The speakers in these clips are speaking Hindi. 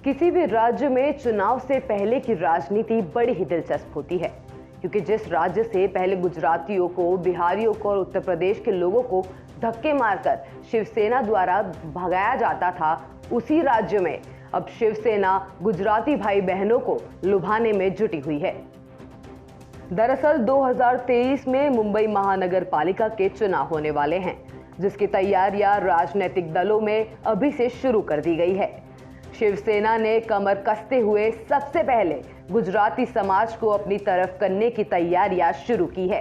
किसी भी राज्य में चुनाव से पहले की राजनीति बड़ी ही दिलचस्प होती है, क्योंकि जिस राज्य से पहले गुजरातियों को, बिहारियों को और उत्तर प्रदेश के लोगों को धक्के मारकर शिवसेना द्वारा भगाया जाता था, उसी राज्य में अब शिवसेना गुजराती भाई बहनों को लुभाने में जुटी हुई है। दरअसल 2023 में मुंबई महानगर पालिका के चुनाव होने वाले हैं, जिसकी तैयारियां राजनीतिक दलों में अभी से शुरू कर दी गई है। शिवसेना ने कमर कसते हुए सबसे पहले गुजराती समाज को अपनी तरफ करने की तैयारियां शुरू की है,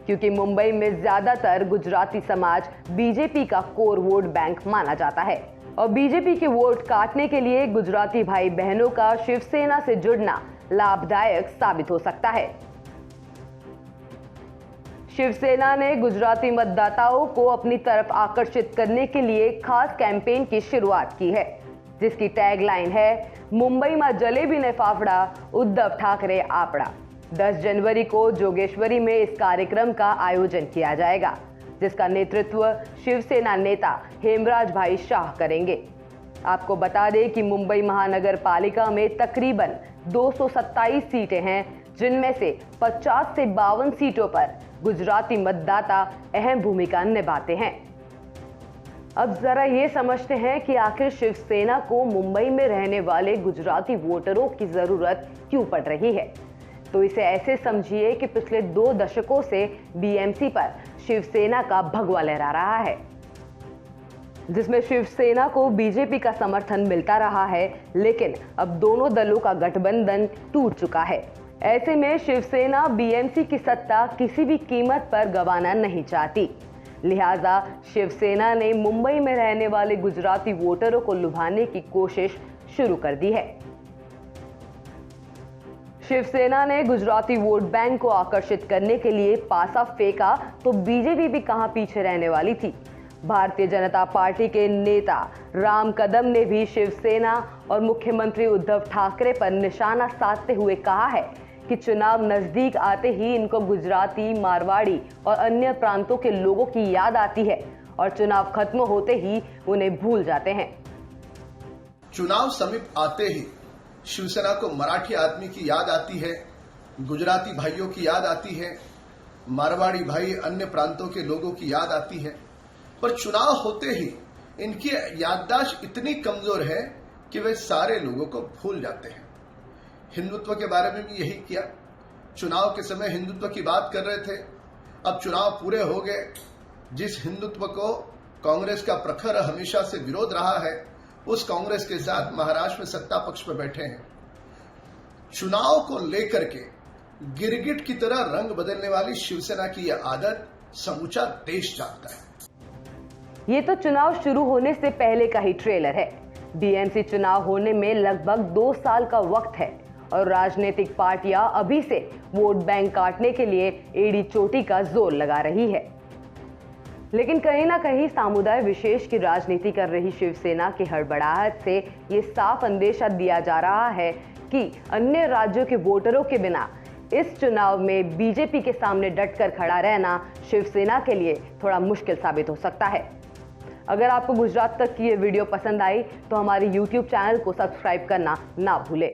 क्योंकि मुंबई में ज्यादातर गुजराती समाज बीजेपी का कोर वोट बैंक माना जाता है और बीजेपी के वोट काटने के लिए गुजराती भाई बहनों का शिवसेना से जुड़ना लाभदायक साबित हो सकता है। शिवसेना ने गुजराती मतदाताओं को अपनी तरफ आकर्षित करने के लिए खास कैंपेन की शुरुआत की है, जिसकी टैगलाइन है, मुंबई में जलेबी ने फाफड़ा, उद्धव ठाकरे आपड़ा। 10 जनवरी को जोगेश्वरी में इस कार्यक्रम का आयोजन किया जाएगा, जिसका नेतृत्व शिवसेना नेता हेमराज भाई शाह करेंगे। आपको बता दें कि मुंबई महानगर पालिका में तकरीबन 227 सीटें हैं, जिनमें से 50 से 52 सीटों पर गुजराती मतदाता अहम भूमिका निभाते हैं। अब जरा ये समझते हैं कि आखिर शिवसेना को मुंबई में रहने वाले गुजराती वोटरों की जरूरत क्यों पड़ रही है। तो इसे ऐसे समझिए कि पिछले 2 दशकों से बीएमसी पर शिवसेना का भगवा लहरा रहा है, जिसमें शिवसेना को बीजेपी का समर्थन मिलता रहा है, लेकिन अब दोनों दलों का गठबंधन टूट चुका है। ऐसे में शिवसेना बीएमसी की सत्ता किसी भी कीमत पर गंवाना नहीं चाहती। लिहाजा शिवसेना ने मुंबई में रहने वाले गुजराती वोटरों को लुभाने की कोशिश शुरू कर दी है। शिवसेना ने गुजराती वोट बैंक को आकर्षित करने के लिए पासा फेंका तो बीजेपी भी कहां पीछे रहने वाली थी। भारतीय जनता पार्टी के नेता राम कदम ने भी शिवसेना और मुख्यमंत्री उद्धव ठाकरे पर निशाना साधते हुए कहा है कि चुनाव नजदीक आते ही इनको गुजराती, मारवाड़ी और अन्य प्रांतों के लोगों की याद आती है और चुनाव खत्म होते ही उन्हें भूल जाते हैं। चुनाव समीप आते ही शिवसेना को मराठी आदमी की याद आती है, गुजराती भाइयों की याद आती है, मारवाड़ी भाई, अन्य प्रांतों के लोगों की याद आती है, पर चुनाव होते ही इनकी याददाश्त इतनी कमजोर है कि वे सारे लोगों को भूल जाते हैं। हिंदुत्व के बारे में भी यही किया। चुनाव के समय हिंदुत्व की बात कर रहे थे, अब चुनाव पूरे हो गए। जिस हिंदुत्व को कांग्रेस का प्रखर हमेशा से विरोध रहा है, उस कांग्रेस के साथ महाराष्ट्र में सत्ता पक्ष पर बैठे हैं। चुनाव को लेकर के गिरगिट की तरह रंग बदलने वाली शिवसेना की यह आदत समूचा देश जानता है। ये तो चुनाव शुरू होने से पहले का ही ट्रेलर है। बीएमसी चुनाव होने में लगभग 2 साल का वक्त है और राजनीतिक पार्टियां अभी से वोट बैंक काटने के लिए एड़ी चोटी का जोर लगा रही है। लेकिन कहीं ना कहीं समुदाय विशेष की राजनीति कर रही शिवसेना की हड़बड़ाहट से ये साफ अंदेशा दिया जा रहा है कि अन्य राज्यों के वोटरों के बिना इस चुनाव में बीजेपी के सामने डटकर खड़ा रहना शिवसेना के लिए थोड़ा मुश्किल साबित हो सकता है। अगर आपको गुजरात तक की ये वीडियो पसंद आई तो हमारे YouTube चैनल को सब्सक्राइब करना ना भूलें।